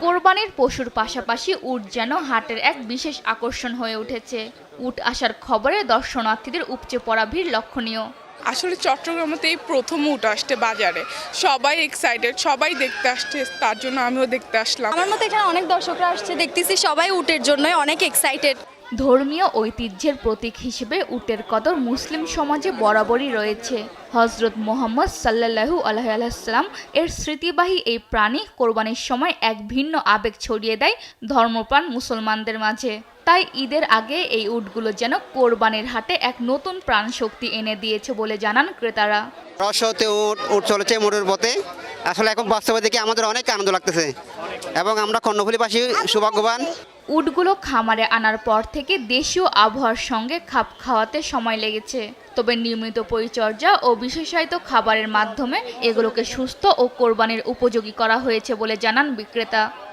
কোরবানির পশুর পাশাপাশি উট যেন হাটের এক বিশেষ আকর্ষণ হয়ে উঠেছে। উট আসার খবরে দর্শনার্থীদের উপচে পড়া ভিড় লক্ষণীয়। আসলে চট্টগ্রামতে এই প্রথম উট আসছে বাজারে, সবাই এক্সাইটেড, সবাই দেখতে আসছে, তার জন্য আমিও দেখতে আসলাম। আমার মতো এখানে অনেক দর্শকরা আসছে, দেখতেছি সবাই উটের জন্যই অনেক এক্সাইটেড। ধর্মীয় ঐতিহ্যের প্রতীক হিসেবে উটের কদর মুসলিম সমাজে বরাবরই রয়েছে। হজরত মুহাম্মদ সাল্লাল্লাহু আলাইহি ওয়াসাল্লাম এর স্মৃতিবাহী এই প্রাণী কোরবানির সময় এক ভিন্ন আবেগ ছড়িয়ে দেয় ধর্মপ্রাণ মুসলমানদের মাঝে। তাই ঈদের আগে এই উটগুলো যেন কোরবানির হাটে এক নতুন প্রাণশক্তি এনে দিয়েছে বলে জানান ক্রেতারা। রসতে উট চলেছে মোটর পথে। আসলে এখন বাস্তবে দেখে আমাদের অনেক আনন্দ লাগতেছে এবং আমরা কর্ণফুলীবাসী সৌভাগ্যবান। উটগুলো খামারে আনার পর থেকে দেশীয় আবহাওয়ার সঙ্গে খাপ খাওয়াতে সময় লেগেছে। তবে নিয়মিত পরিচর্যা ও বিশেষায়িত খাবারের মাধ্যমে এগুলোকে সুস্থ ও কোরবানির উপযোগী করা হয়েছে বলে জানান বিক্রেতা।